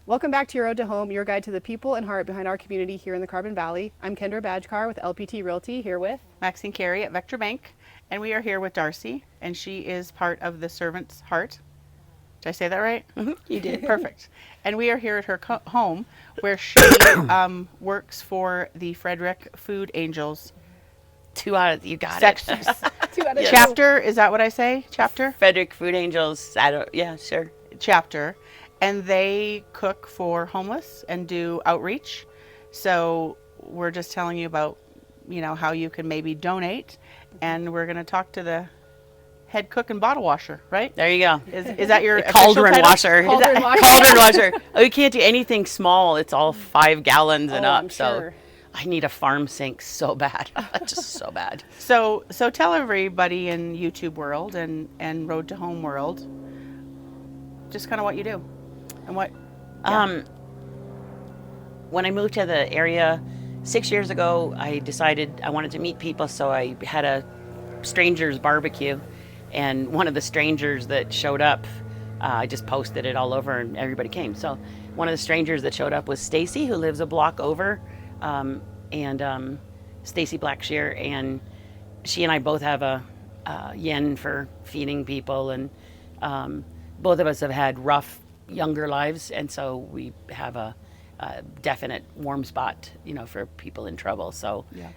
Welcome back to Your Road to Home, your guide to the people and heart behind our community here in the Carbon Valley. I'm Kendra Badgekar with LPT Realty, here with Maxine Carey at Vector Bank, and we are here with Darcy, and she is part of the Servant's Heart. Did I say that right? Mm-hmm, you did. Perfect. And we are here at her home where she works for the Frederick Food Angels. You got Sections. it. 2 out of 2. Chapter, is that what I say? Chapter? Frederick Food Angels. Yeah, sure. Chapter. And they cook for homeless and do outreach. So we're just telling you about, how you can maybe donate. And we're going to talk to the head cook and bottle washer, right? There you go. Is that your Cauldron official title? washer. Cauldron washer. Cauldron washer. Oh, you can't do anything small. It's all 5 gallons and up. I'm So sure. I need a farm sink so bad. Just so bad. So tell everybody in YouTube world and Road to Home world just kind of what you do and what. Yeah. When I moved to the area 6 years ago, I decided I wanted to meet people, so I had a stranger's barbecue, and one of the strangers that showed up, I just posted it all over and everybody came. So one of the strangers that showed up was Stacy, who lives a block over, and Stacy Blackshear, and she and I both have a yen for feeding people, and both of us have had rough younger lives, and so we have a definite warm spot, for people in trouble. So, Yeah.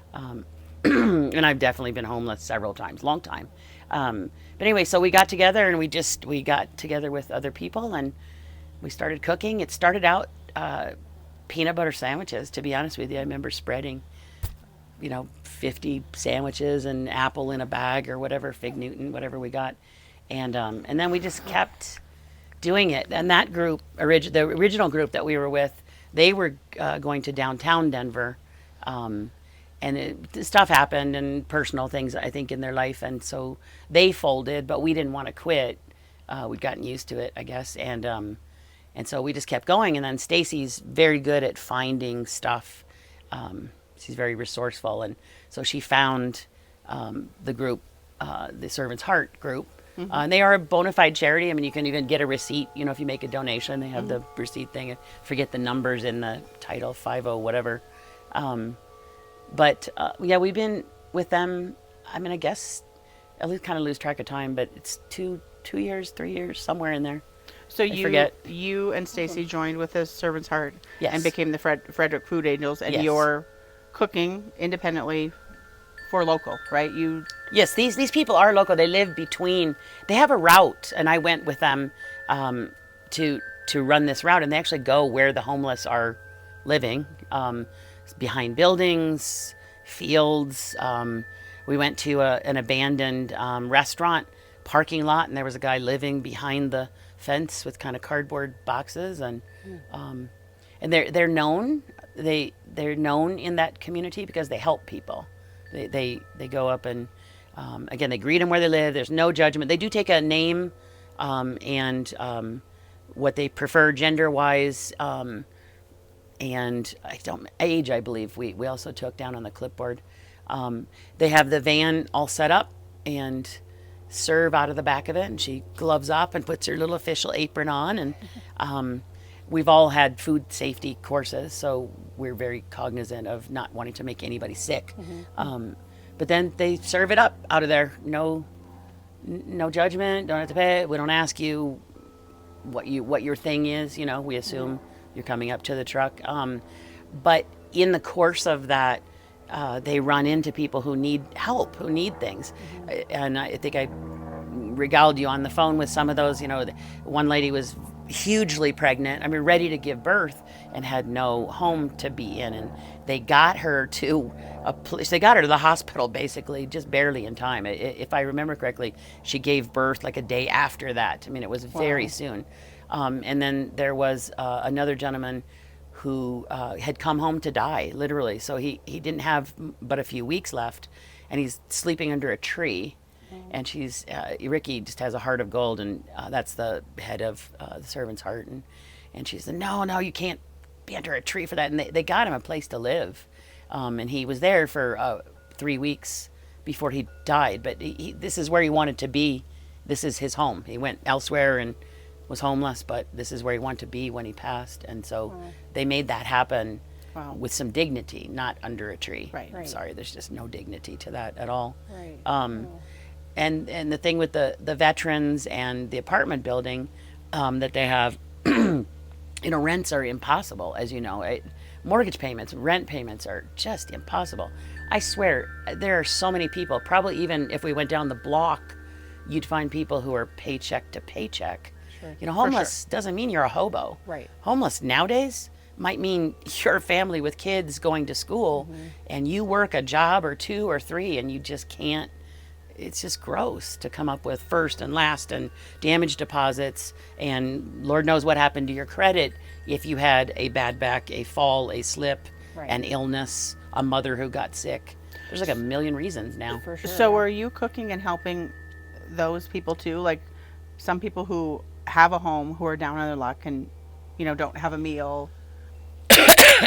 And I've definitely been homeless several times, long time. But anyway, so we got together and we got together with other people and we started cooking. It started out peanut butter sandwiches, to be honest with you. I remember spreading, 50 sandwiches and apple in a bag or whatever, Fig Newton, whatever we got. And then we just kept doing it. And that group, the original group that we were with, they were going to downtown Denver. And stuff happened and personal things, I think, in their life. And so they folded, but we didn't want to quit. We'd gotten used to it, I guess. And so we just kept going. And then Stacy's very good at finding stuff. She's very resourceful. And so she found the group, the Servant's Heart group. Mm-hmm. And they are a bona fide charity. I mean, you can even get a receipt, if you make a donation. They have the receipt thing. I forget the numbers in the title, 50 whatever. But we've been with them. I mean, I guess I kind of lose track of time, but it's 2 years, 3 years, somewhere in there. So you and Stacy joined with the Servant's Heart, yes, and became the Frederick Food Angels, and yes, you're cooking independently for local, right? Yes, these people are local. They live between. They have a route, and I went with them to run this route, and they actually go where the homeless are living. Behind buildings, fields. We went to an abandoned restaurant parking lot, and there was a guy living behind the fence with kind of cardboard boxes, and they're known. They're known in that community because they help people. They go up and again, they greet them where they live. There's no judgment. They do take a name and what they prefer gender-wise. And age, I believe we also took down on the clipboard. They have the van all set up and serve out of the back of it, and she gloves up and puts her little official apron on, and we've all had food safety courses, so we're very cognizant of not wanting to make anybody sick. Mm-hmm. But then they serve it up out of there. No judgment, don't have to pay. We don't ask you what your thing is, we assume you're coming up to the truck. But in the course of that, they run into people who need help, who need things. Mm-hmm. And I think I regaled you on the phone with some of those. One lady was hugely pregnant, ready to give birth, and had no home to be in. And they got her to they got her to the hospital basically just barely in time. If I remember correctly, she gave birth like a day after that. It was very soon. And then there was another gentleman who had come home to die, literally. So he didn't have but a few weeks left, and he's sleeping under a tree. And she's Ricky just has a heart of gold, and that's the head of the Servant's Heart. And she said, no, you can't be under a tree for that. And they got him a place to live. And he was there for 3 weeks before he died. But this is where he wanted to be. This is his home. He went elsewhere and was homeless, but this is where he wanted to be when he passed. And so they made that happen with some dignity, not under a tree. Right. Right. Sorry, there's just no dignity to that at all. Right. And the thing with the veterans and the apartment building that they have, rents are impossible, as you know. Mortgage payments, rent payments are just impossible. I swear, there are so many people, probably even if we went down the block, you'd find people who are paycheck to paycheck. Sure. Homeless doesn't mean you're a hobo. Right. Homeless nowadays might mean you're a family with kids going to school and you work a job or 2 or 3 and you just can't. It's just gross to come up with first and last and damage deposits and Lord knows what happened to your credit if you had a bad back, a fall, a slip, an illness, a mother who got sick. There's like a million reasons now. For sure. So are you cooking and helping those people too? Like some people who have a home who are down on their luck and, don't have a meal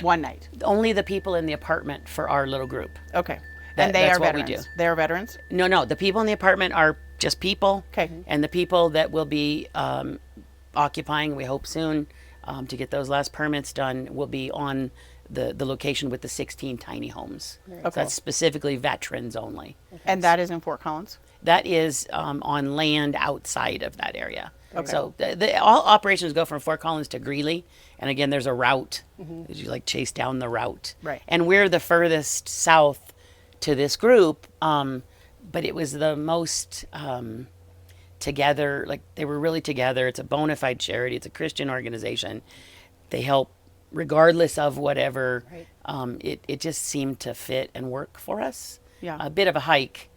one night. Only the people in the apartment for our little group. Okay. That- And they that's are what we veterans. do. They are veterans? No, the people in the apartment are just people. Okay. And the people that will be occupying, we hope soon, to get those last permits done, will be on the location with the 16 tiny homes. So that's specifically veterans only. And that is in Fort Collins? That is on land outside of that area. So all operations go from Fort Collins to Greeley. And again, there's a route. You chase down the route. Right. And we're the furthest south to this group. But it was the most together, they were really together. It's a bona fide charity. It's a Christian organization. They help regardless of whatever. Right. It just seemed to fit and work for us. Yeah. A bit of a hike,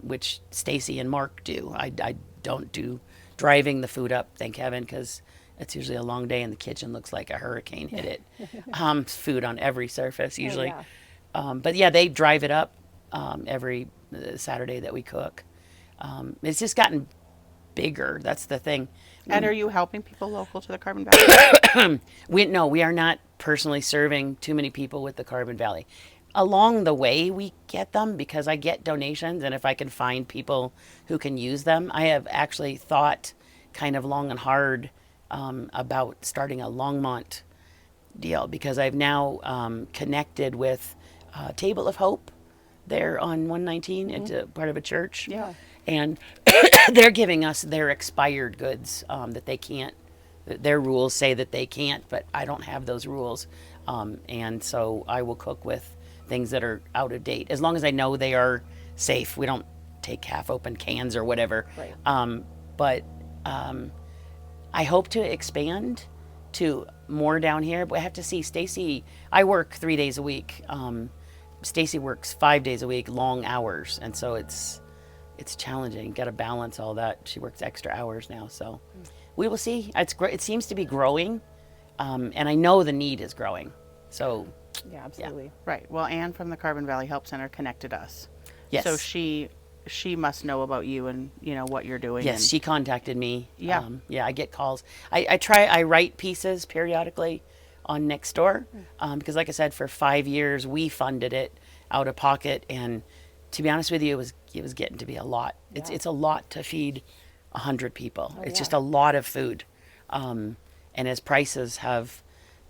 which Stacy and Mark do. I don't do driving the food up, thank heaven, because it's usually a long day and the kitchen looks like a hurricane hit it. Food on every surface usually. But yeah, they drive it up every Saturday that we cook. It's just gotten bigger. That's the thing. And are you helping people local to the Carbon Valley? We are not personally serving too many people with the Carbon Valley. Along the way, we get them because I get donations, and if I can find people who can use them, I have actually thought kind of long and hard about starting a Longmont deal because I've now connected with Table of Hope there on 119. It's a part of a church. Yeah. And they're giving us their expired goods that they can't. Their rules say that they can't, but I don't have those rules. And so I will cook with things that are out of date, as long as I know they are safe. We don't take half-open cans or whatever. Right. But I hope to expand to more down here. But I have to see Stacy. I work 3 days a week. Stacy works 5 days a week, long hours, and so it's challenging. Got to balance all that. She works extra hours now, so we will see. It seems to be growing, and I know the need is growing. So. Yeah, absolutely. Right. Well, Anne from the Carbon Valley Help Center connected us. Yes. So she must know about you and what you're doing. Yes, and she contacted me. Yeah. I get calls. I write pieces periodically on Nextdoor because, like I said, for 5 years we funded it out of pocket, and to be honest with you, it was getting to be a lot. Yeah. It's a lot to feed 100 people. Oh, It's yeah. just a lot of food, and as prices have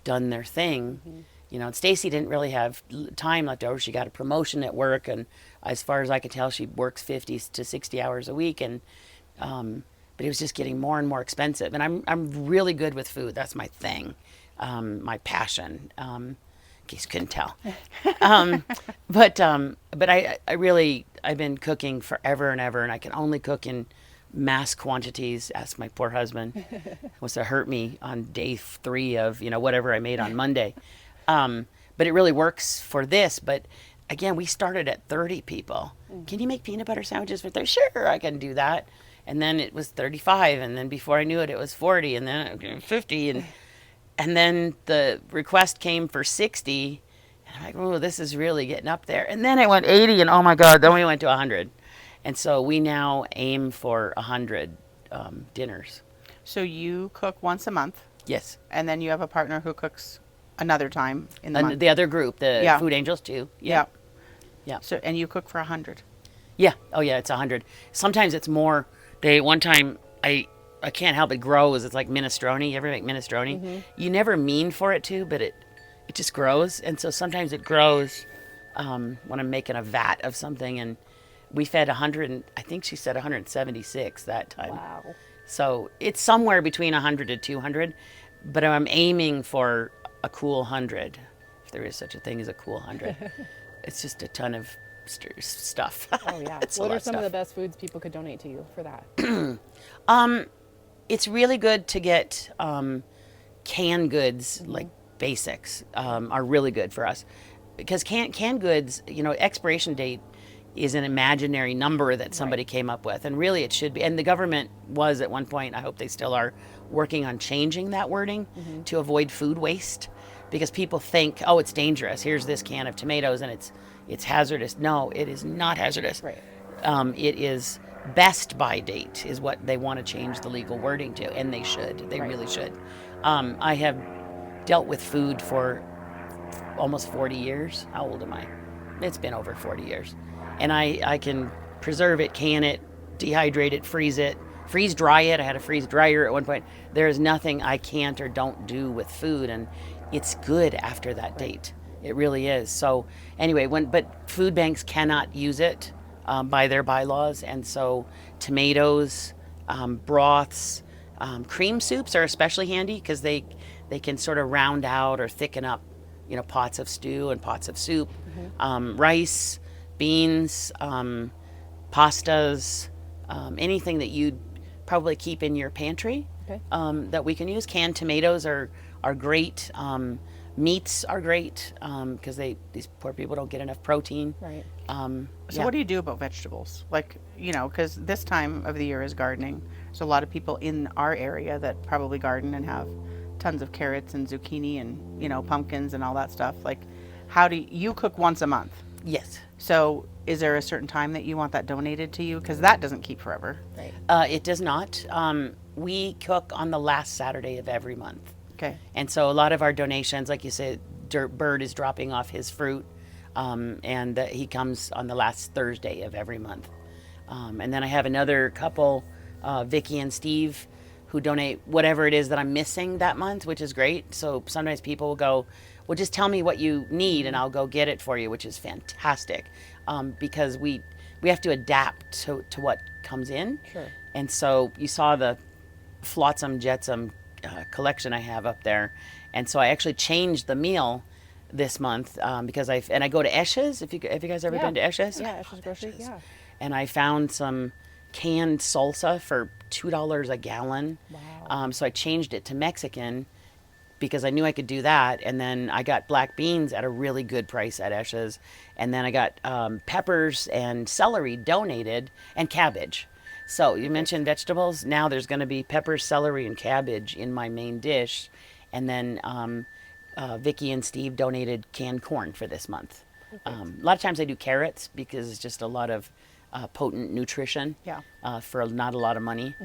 done their thing. Stacy didn't really have time left over. She got a promotion at work, and as far as I could tell, she works 50 to 60 hours a week. And but it was just getting more and more expensive. And I'm really good with food. That's my thing, my passion. In case you couldn't tell. But I've been cooking forever and ever, and I can only cook in mass quantities. Ask my poor husband. It was to hurt me on day 3 of whatever I made on Monday. But it really works for this. But again, we started at 30 people. Can you make peanut butter sandwiches for 30? Sure, I can do that. And then it was 35. And then before I knew it, it was 40. And then 50. And then the request came for 60. And I'm like, oh, this is really getting up there. And then it went 80. And oh my God, then we went to 100. And so we now aim for 100 dinners. So you cook once a month, Yes. and then you have a partner who cooks another time in the month. And the other group, the Yeah. Food Angels too. Yeah. Yeah. So and you cook for 100. Yeah. Oh yeah, it's 100. Sometimes it's more. One time I I can't help it grows. It's like minestrone. You ever make minestrone? You never mean for it to, but it just grows. And so sometimes it grows when I'm making a vat of something. And we fed 100, I think she said 176 that time. Wow. So it's somewhere between 100 to 200, but I'm aiming for a cool 100, if there is such a thing as a cool 100. It's just a ton of stuff. Oh yeah. It's a What lot are of some of stuff. the best foods people could donate to you for that? It's really good to get canned goods, like basics, are really good for us. Because canned goods, expiration date is an imaginary number that somebody came up with. And really it should be. And the government was at one point, I hope they still are, working on changing that wording to avoid food waste. Because people think, oh, it's dangerous. Here's this can of tomatoes and it's hazardous. No, it is not hazardous. Right. It is best by date is what they want to change the legal wording to, and they should. They really should. I have dealt with food for almost 40 years. How old am I? It's been over 40 years. And I can preserve it, can it, dehydrate it, freeze dry it. I had a freeze dryer at one point. There is nothing I can't or don't do with food, and it's good after that date. It really is. So anyway, but food banks cannot use it by their bylaws, and so tomatoes, broths, cream soups are especially handy because they can sort of round out or thicken up, pots of stew and pots of soup, rice, beans, pastas, anything that you'd probably keep in your pantry that we can use. Canned tomatoes are great. Meats are great because these poor people don't get enough protein. Right. So what do you do about vegetables? Like, because this time of the year is gardening. So a lot of people in our area that probably garden and have tons of carrots and zucchini and, pumpkins and all that stuff. Like, how do you cook once a month? Yes. So is there a certain time that you want that donated to you? Because that doesn't keep forever. Right. It does not. We cook on the last Saturday of every month. Okay. And so a lot of our donations, like you said, Bird is dropping off his fruit, and he comes on the last Thursday of every month. And then I have another couple, Vicky and Steve, who donate whatever it is that I'm missing that month, which is great. So sometimes people will go, well, just tell me what you need and I'll go get it for you, which is fantastic, because we have to adapt to what comes in. Sure. And so you saw the Flotsam Jetsam collection I have up there, and so I actually changed the meal this month because I go to Esch's. If you guys ever been to Esch's? Yeah, Esch's Grocery. Yeah. And I found some canned salsa for $2 a gallon. Wow. So I changed it to Mexican because I knew I could do that. And then I got black beans at a really good price at Esch's. And then I got peppers and celery donated and cabbage. So you mentioned vegetables. Now there's going to be peppers, celery, and cabbage in my main dish. And then Vicky and Steve donated canned corn for this month. A lot of times I do carrots because it's just a lot of potent nutrition for not a lot of money.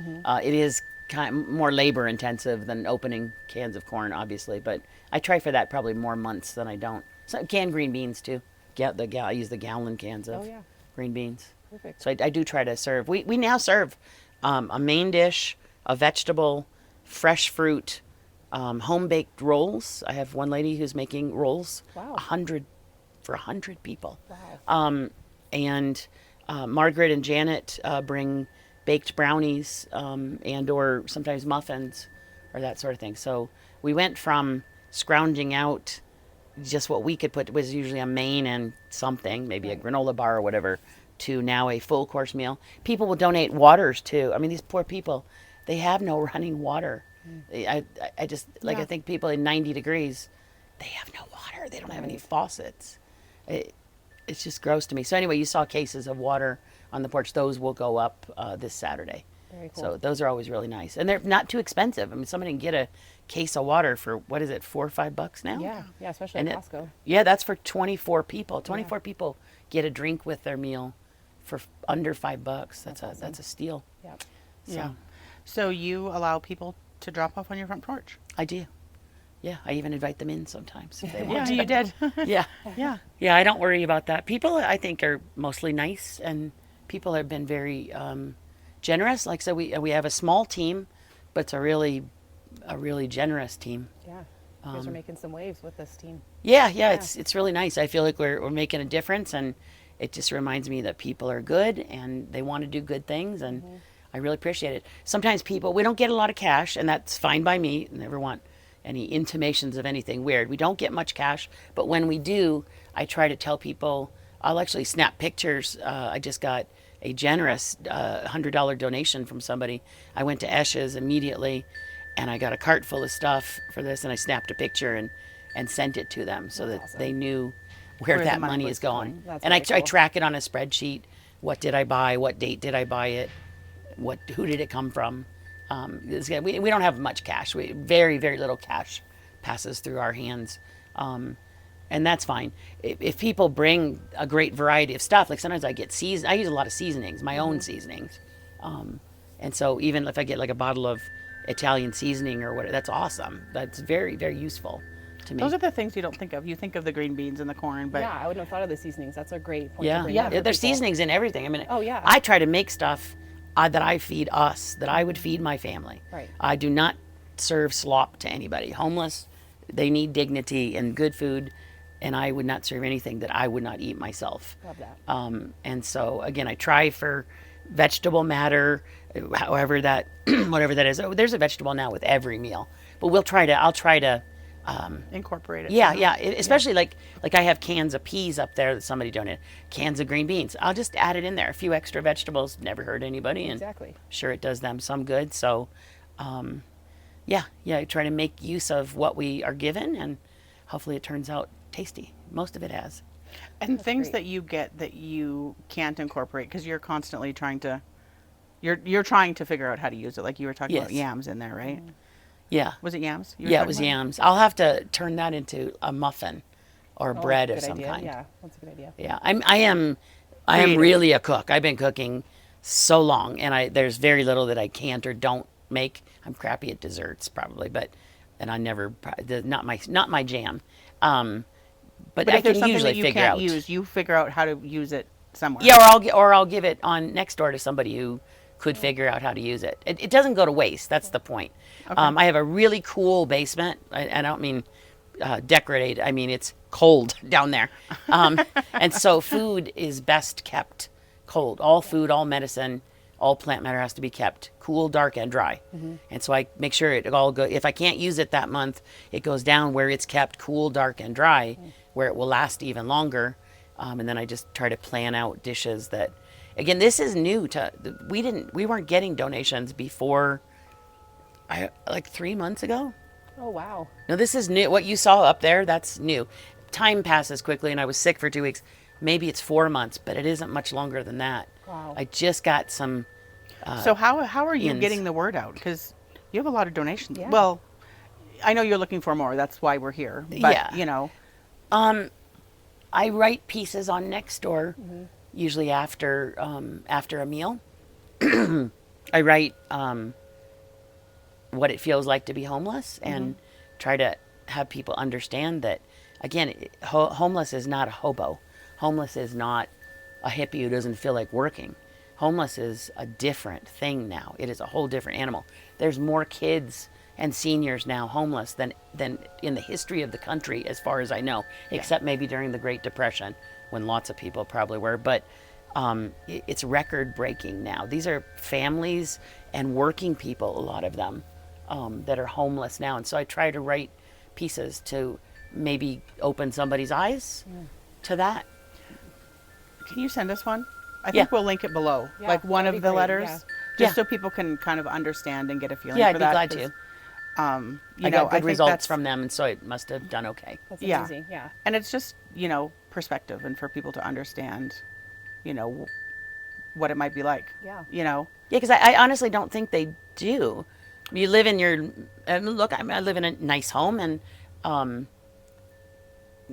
It is kind of more labor intensive than opening cans of corn, obviously, but I try for that probably more months than I don't. So canned green beans too. I use the gallon cans of green beans. Perfect. So I do try to serve. We now serve a main dish, a vegetable, fresh fruit, home baked rolls. I have one lady who's making rolls. Wow. 100 for 100 people. Wow. And Margaret and Janet bring baked brownies and or sometimes muffins or that sort of thing. So we went from scrounging out just what we could put, was usually a main and something, maybe a granola bar or whatever, to now a full course meal. People will donate waters too. I mean, these poor people, they have no running water. I just, like, I think people in 90 degrees, they have no water. They don't have any faucets. It's just gross to me. So anyway, you saw cases of water on the porch. Those will go up this Saturday. Very cool. So those are always really nice. And they're not too expensive. I mean, somebody can get a case of water for, what is it, $4 or $5 now? Yeah, especially at Costco. That's for 24 people. 24 people get a drink with their meal for under $5. That's a steal. Yep. So you allow people to drop off on your front porch? I do. Yeah, I even invite them in sometimes if they want Yeah, you did. Yeah, I don't worry about that. People, I think, are mostly nice, and people have been very generous. Like I said, we have a small team but it's a really generous team. Yeah. You guys are making some waves with this team. Yeah, it's really nice. I feel like we're making a difference, and it just reminds me that people are good and they want to do good things, and I really appreciate it. Sometimes we don't get a lot of cash, and that's fine by me. Never want any intimations of anything weird. We don't get much cash, but when we do, I try to tell people. I'll actually snap pictures. I just got a generous $100 donation from somebody. I went to Esch's immediately, and I got a cart full of stuff for this, and I snapped a picture and sent it to them so that they knew where the that money money was is going. That's And I very cool. track it on a spreadsheet. What did I buy? What date did I buy it? Who did it come from? We don't have much cash. Very, very little cash passes through our hands. And that's fine. If people bring a great variety of stuff, like sometimes I use a lot of seasonings, my own seasonings. And so even if I get like a bottle of Italian seasoning or whatever, that's awesome. That's very, very useful to me. Those are the things you don't think of. You think of the green beans and the corn, but Yeah, I wouldn't have thought of the seasonings. That's a great point to Yeah, bring up for There's people. seasonings in everything. I mean, Oh, yeah. I try to make stuff that I feed us, that I would feed my family. Right. I do not serve slop to anybody. Homeless, they need dignity and good food, and I would not serve anything that I would not eat myself. Love that. And so again, I try for vegetable matter, however that, whatever that is. Oh, there's a vegetable now with every meal, but I'll try to. incorporate it. Yeah. Especially like I have cans of peas up there that somebody donated, cans of green beans. I'll just add it in there. A few extra vegetables never hurt anybody, and Exactly. sure it does them some good. So, I try to make use of what we are given, and hopefully it turns out tasty. Most of it has. And things great. that you get that you can't incorporate because you're constantly trying to, you're trying to figure out how to use it. Like you were talking about Yes. yams in there, right? Yeah. Was it yams? You were Yeah, it talking was about? yams. I'll have to turn that into a muffin or bread of Good some idea. kind. Yeah, that's a good idea. Yeah, I am Creative. really a cook. I've been cooking so long, and there's very little that I can't or don't make. I'm crappy at desserts probably, and I never not my jam. But But I if there's can something usually that you figure can't out. use, you figure out how to use it somewhere. Yeah, or I'll give it on next door to somebody who could figure out how to use it. It doesn't go to waste. That's the point. I have a really cool basement. I don't mean decorated. I mean it's cold down there, and so food is best kept cold. All food, all medicine, all plant matter has to be kept cool, dark, and dry. And so I make sure it all goes. If I can't use it that month, it goes down where it's kept cool, dark, and dry, where it will last even longer. And then I just try to plan out dishes that. Again, this is new we weren't getting donations before like 3 months ago. Oh, wow. No, this is new. What you saw up there, that's new. Time passes quickly, and I was sick for 2 weeks. Maybe it's 4 months, but it isn't much longer than that. Wow. I just got some. So how are you ins. getting the word out? Because you have a lot of donations. Yeah. Well, I know you're looking for more. That's why we're here. But, Yeah. I write pieces on Nextdoor, usually after a meal. I write what it feels like to be homeless, and try to have people understand that. Again, homeless is not a hobo. Homeless is not a hippie who doesn't feel like working. Homeless is a different thing now. It is a whole different animal. There's more kids and seniors now homeless than in the history of the country, as far as I know, except maybe during the Great Depression, when lots of people probably were. But it's record breaking now. These are families and working people, a lot of them, that are homeless now. And so I try to write pieces to maybe open somebody's eyes to that. Can you send us one? I Yeah. think we'll link it below, Yeah, like one that'd of be the great, letters, yeah. just Yeah. so people can kind of understand and get a feeling Yeah, for I'd be that. glad 'cause, to. You I know, got good think results that's- from them, and so it must have done okay. That's Yeah. amazing. Yeah. And it's just, perspective and for people to understand, what it might be like. Yeah. Yeah, because I honestly don't think they do. You live in look. I live in a nice home, and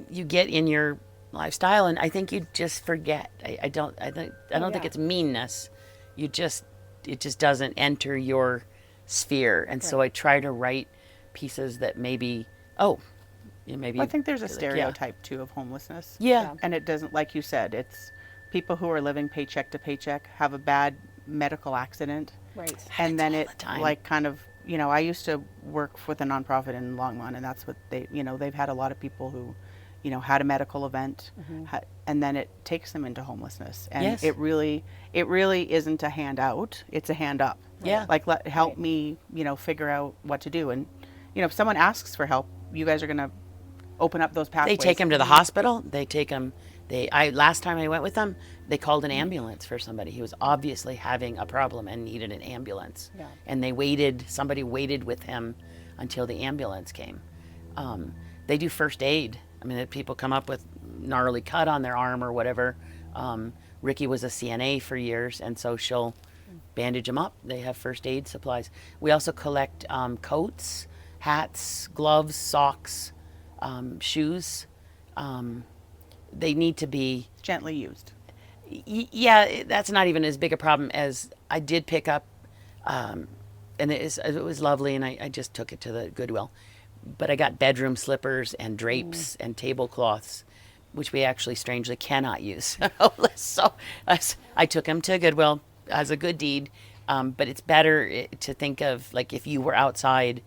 you get in your lifestyle, and I think you just forget. I don't think yeah. it's meanness. It just doesn't enter your sphere, and so I try to write pieces that maybe maybe. I think there's a yeah. stereotype too of homelessness. Yeah. And it doesn't, like you said, it's people who are living paycheck to paycheck, have a bad medical accident, Right. and then all it the time. like kind of I used to work with a nonprofit in Longmont, and that's what they've had a lot of people who, had a medical event, and then it takes them into homelessness. And Yes. it really isn't a handout; it's a hand up. Yeah. Like, help me, figure out what to do. And, if someone asks for help, you guys are going to open up those pathways. They take him to the hospital. They take him. Last time I went with them, they called an ambulance for somebody. He was obviously having a problem and needed an ambulance. Yeah. And somebody waited with him until the ambulance came. They do first aid. I mean, if people come up with gnarly cut on their arm or whatever. Ricky was a CNA for years, and so she'll bandage them up. They have first aid supplies. We also collect coats, hats, gloves, socks, shoes. They need to be Gently used. yeah, that's not even as big a problem as I did pick up, and it was lovely, and I just took it to the Goodwill. But I got bedroom slippers and drapes and tablecloths, which we actually strangely cannot use. So I took them to Goodwill as a good deed. But it's better to think of, like, if you were outside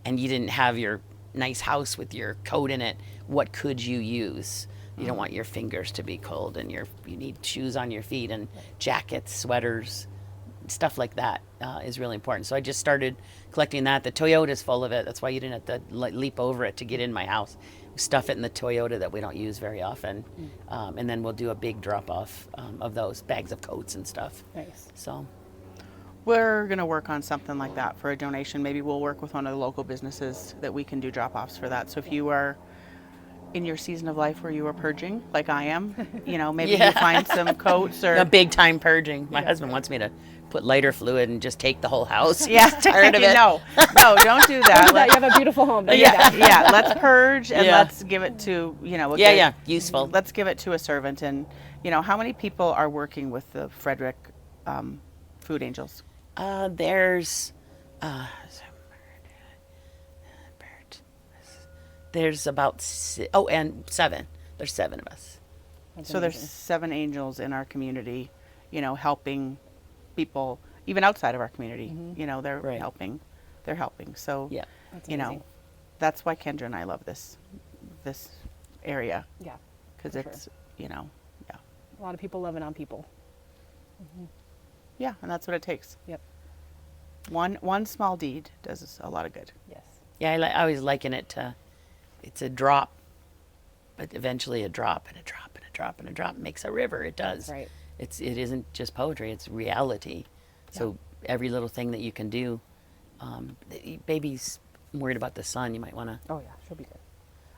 and you didn't have your nice house with your coat in it, what could you use? You don't want your fingers to be cold, and you need shoes on your feet and jackets, sweaters, stuff like that is really important. So I just started collecting that. The Toyota's full of it. That's why you didn't have to leap over it to get in my house. We stuff it in the Toyota that we don't use very often. And then we'll do a big drop off of those bags of coats and stuff. Nice. So We're going to work on something like that for a donation. Maybe we'll work with one of the local businesses that we can do drop-offs for that. So if you are in your season of life where you are purging, like I am, maybe you find some coats or... a big time purging. My husband wants me to put lighter fluid and just take the whole house. Yeah, tired of it. No, don't do that. You have a beautiful home. Don't do that. Yeah, let's purge and Yeah. let's give it to, Useful. Let's give it to a servant. And, how many people are working with the Frederick Food Angels? There's about seven. There's 7 of us. That's So there's amazing. 7 angels in our community, helping people, even outside of our community. They're Right. helping. They're helping. So, Yeah. That's amazing. that's why Kendra and I love this area, Yeah. because For it's, A lot of people loving on people. yeah, and that's what it takes. Yep. One small deed does a lot of good. Yes. Yeah, I always liken it to, it's a drop, but eventually a drop and a drop and a drop and a drop makes a river. It does. That's right. It isn't just poetry, it's reality. So every little thing that you can do, baby's worried about the sun, you might want to. Oh yeah, she'll be good.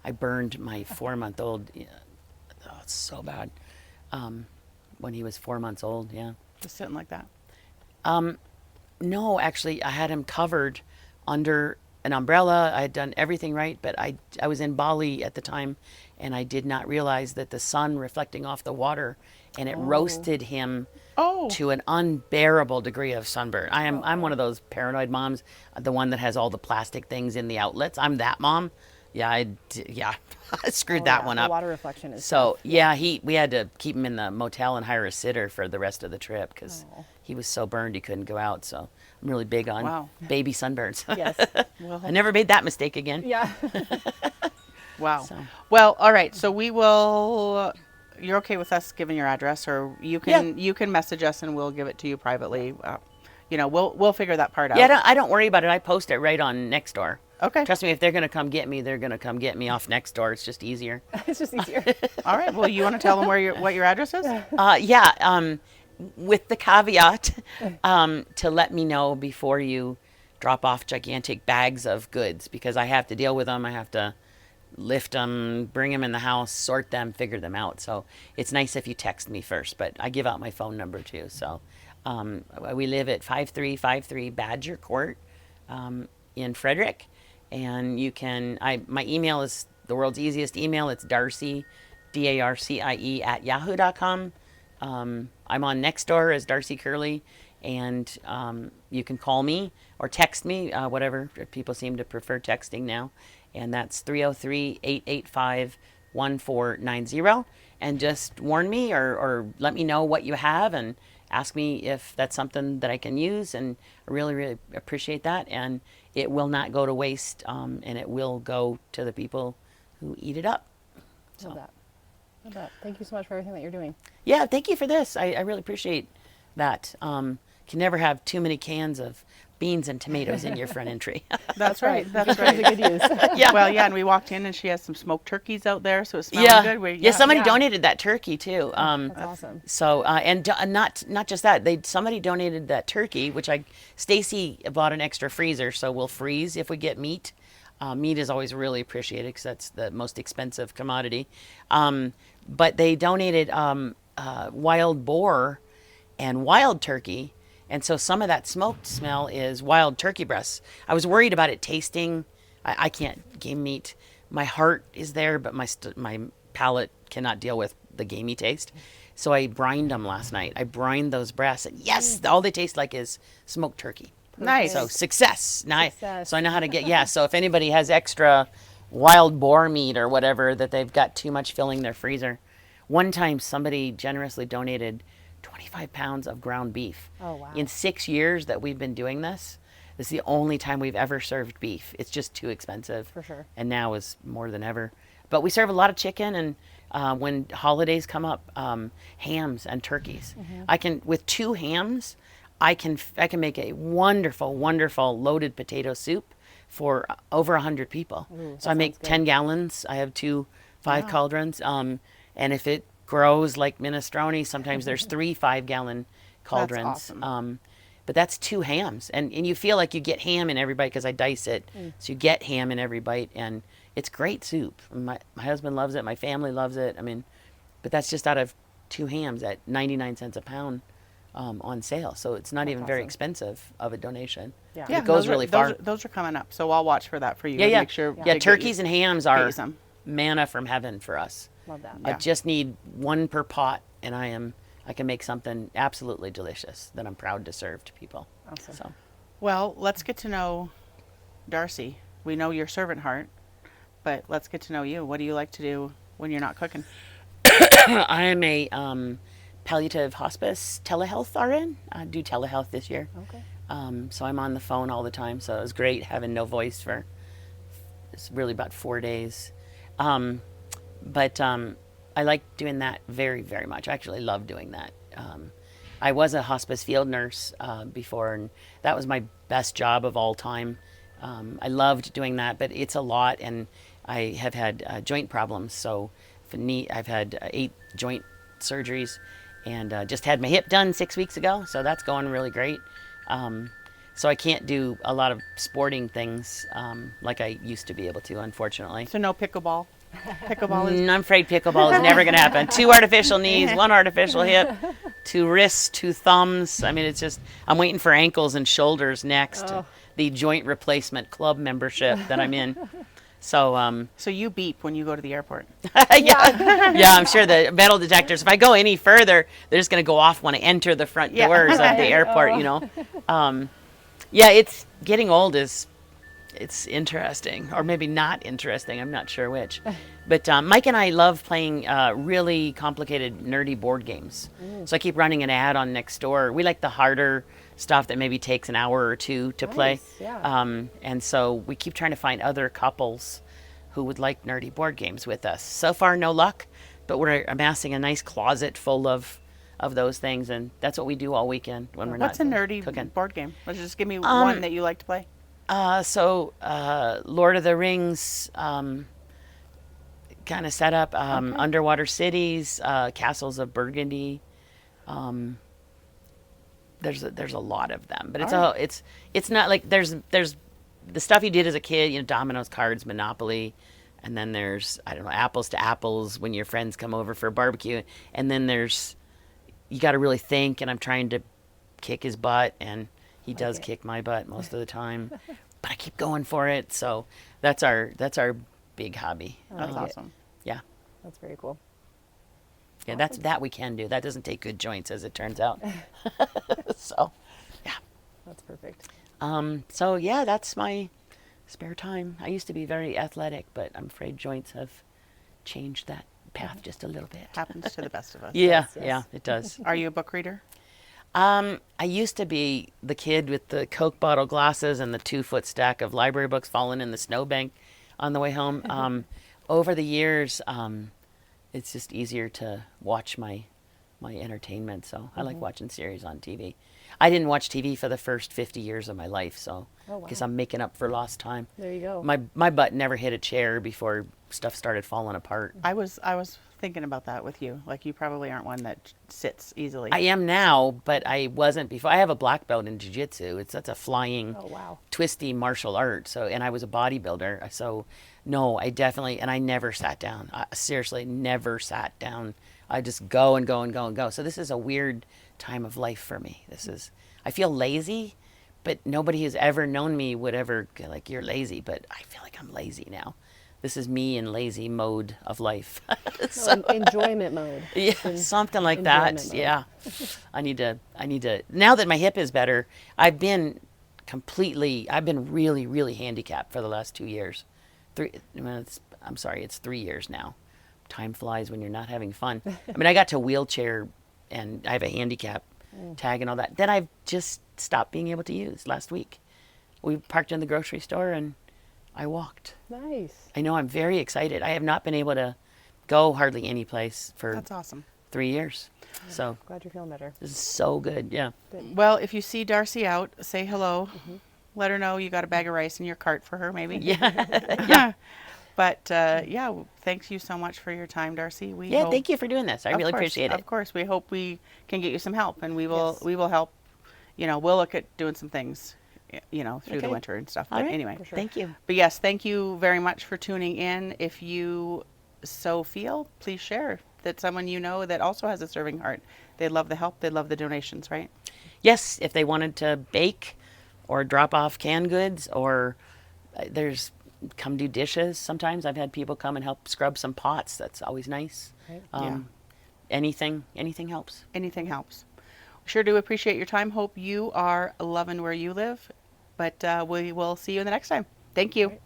I burned my 4-month-old. Oh, it's so bad. When he was 4 months old, yeah. Just sitting like that. No, actually, I had him covered under an umbrella. I had done everything right, but I was in Bali at the time, and I did not realize that the sun reflecting off the water, and it roasted him to an unbearable degree of sunburn. I'm one of those paranoid moms, the one that has all the plastic things in the outlets. I'm that mom. Yeah, I screwed that one The up. water reflection is So tough. yeah, we had to keep him in the motel and hire a sitter for the rest of the trip because he was so burned he couldn't go out. So I'm really big on baby sunburns. Yes. I never made that mistake again. Yeah. Wow. So. Well, all right. So we will. You're okay with us giving your address, or you can message us and we'll give it to you privately. We'll figure that part out. Yeah, I don't worry about it. I post it right on Nextdoor. Okay. Trust me, if they're gonna come get me, they're gonna come get me off Nextdoor. It's just easier. It's just easier. All right. Well, you want to tell them what your address is? With the caveat to let me know before you drop off gigantic bags of goods, because I have to deal with them. I have to lift them, bring them in the house, sort them, figure them out. So it's nice if you text me first, but I give out my phone number too. So we live at 5353 Badger Court in Frederick. And you can, my email is the world's easiest email. It's Darcy, DARCIE @yahoo.com. I'm on Nextdoor as Darcy Curley, and you can call me or text me, whatever. People seem to prefer texting now. And that's 303-885-1490. And just warn me or let me know what you have and ask me if that's something that I can use. And I really, really appreciate that. And it will not go to waste, and it will go to the people who eat it up. Love that. Love that. Thank you so much for everything that you're doing. Yeah, thank you for this. I really appreciate that. Can never have too many cans of beans and tomatoes in your front entry. That's right. That's That's a right. good use. Yeah. Well, yeah, and we walked in and she has some smoked turkeys out there, so it smells good. Yeah, somebody Yeah. donated that turkey too. That's awesome. So not just that, somebody donated that turkey, which Stacy bought an extra freezer, so we'll freeze if we get meat. Meat is always really appreciated because that's the most expensive commodity. But they donated wild boar and wild turkey, and so some of that smoked smell is wild turkey breasts. I was worried about it tasting. I can't game meat. My heart is there, but my palate cannot deal with the gamey taste. So I brined them last night. I brined those breasts, and yes, all they taste like is smoked turkey. Nice. So success. Success. So I know how to get, yeah. So if anybody has extra wild boar meat or whatever that they've got too much filling their freezer. One time somebody generously donated 25 pounds of ground beef. Oh, wow. In 6 years that we've been doing this is the only time we've ever served beef. It's just too expensive. For sure. And now is more than ever. But we serve a lot of chicken, and when holidays come up, hams and turkeys. I can, with 2 hams, I can make a wonderful, wonderful loaded potato soup for over 100 people. Ooh, so I make 10 gallons. I have 2 5 cauldrons. And if it grows like minestrone, sometimes there's 3 5-gallon cauldrons. That's awesome. But that's 2 hams. And you feel like you get ham in every bite because I dice it. So you get ham in every bite. And it's great soup. My husband loves it. My family loves it. I mean, but that's just out of 2 hams at 99 cents a pound. On sale, so it's not even very awesome. expensive of a donation. Yeah. It goes really far. Those are coming up, so I'll watch for that for you. Yeah, and yeah, Make sure. yeah. Turkeys and hams are you some. manna from heaven for us. Love that. I Yeah. just need 1 per pot, and I can make something absolutely delicious that I'm proud to serve to people. Awesome. So Well, let's get to know Darcy. We know your servant heart, but let's get to know you. What do you like to do when you're not cooking? I am a palliative hospice telehealth RN. I do telehealth this year. Okay. So I'm on the phone all the time. So it was great having no voice for, it's really about 4 days. But I like doing that very, very much. I actually love doing that. I was a hospice field nurse before, and that was my best job of all time. I loved doing that, but it's a lot, and I have had joint problems. So I've had 8 joint surgeries, and just had my hip done 6 weeks ago, so that's going really great. So I can't do a lot of sporting things like I used to be able to, unfortunately. So no pickleball. Pickleball is. I'm afraid pickleball is never going to happen. 2 artificial knees, 1 artificial hip, 2 wrists, 2 thumbs. I mean, it's just, I'm waiting for ankles and shoulders next. Oh. The joint replacement club membership that I'm in. So, So you beep when you go to the airport. yeah, I'm sure the metal detectors, if I go any further, they're just going to go off when I enter the front Yeah. doors of the airport, you know. Yeah, it's getting old it's interesting, or maybe not interesting. I'm not sure which. But Mike and I love playing really complicated, nerdy board games. So I keep running an ad on Nextdoor. We like the harder stuff that maybe takes an hour or 2 to play. yeah. And so we keep trying to find other couples who would like nerdy board games with us. So far, no luck, but we're amassing a nice closet full of those things, and that's what we do all weekend when we're What's not a nerdy cooking. board game? Let's just give me one that you like to play. Lord of the Rings kind of setup, underwater cities, castles of Burgundy. There's a lot of them, but it's not like there's the stuff you did as a kid, you know, dominoes, cards, Monopoly, and then there's, I don't know, apples to apples when your friends come over for a barbecue, and then there's, you got to really think, and I'm trying to kick his butt, and he does kick my butt most of the time, but I keep going for it. So that's our big hobby. That's awesome. Yeah. That's very cool. Yeah, that we can do. That doesn't take good joints, as it turns out. So, yeah. That's perfect. So yeah, that's my spare time. I used to be very athletic, but I'm afraid joints have changed that path just a little bit. Happens to the best of us. Yeah, yes. yeah, it does. Are you a book reader? I used to be the kid with the Coke bottle glasses and the 2-foot stack of library books falling in the snowbank on the way home. Over the years, it's just easier to watch my entertainment. So I like watching series on TV. I didn't watch TV for the first 50 years of my life, so Oh, wow. I guess I'm making up for lost time. There you go. My butt never hit a chair before stuff started falling apart. I was thinking about that with you. Like, you probably aren't one that sits easily. I am now, but I wasn't before. I have a black belt in jiu-jitsu. That's a flying, Oh, wow. twisty martial art. So, and I was a bodybuilder. So, no, I definitely, and I never sat down. I seriously never sat down. I just go and go and go and go. So this is a weird time of life for me. I feel lazy, but nobody who's ever known me would ever go like, you're lazy. But I feel like I'm lazy now. This is me in lazy mode of life. So, enjoyment mode. Yeah, something like that. enjoyment mode. Yeah. I need to, now that my hip is better, I've been really, really handicapped for the last 2 years. It's 3 years now. Time flies when you're not having fun. I mean, I got to wheelchair and I have a handicap tag and all that. Then I've just stopped being able to use last week. We parked in the grocery store and I walked. Nice. I know, I'm very excited. I have not been able to go hardly any place for That's awesome. 3 years. So Glad you're feeling better. this is so good. Yeah. Well, if you see Darcy out, say hello. Let her know you got a bag of rice in your cart for her, maybe. Yeah. But yeah, thanks you so much for your time, Darcy. We Yeah. hope, Thank you for doing this. I of really course, appreciate it. Of course, we hope we can get you some help, and we will Yes. we will help. You know, we'll look at doing some things, you know, through the Okay. winter and stuff. All But right. anyway, For sure. Thank you. but yes, thank you very much for tuning in. If you so feel, please share that someone you know that also has a serving heart. They love the help. They love the donations, right? Yes, if they wanted to bake or drop off canned goods or there's come do dishes. Sometimes I've had people come and help scrub some pots. That's always nice. Right. Anything helps. Anything helps. Sure do appreciate your time. Hope you are loving where you live. But we will see you the next time. Thank you. Right.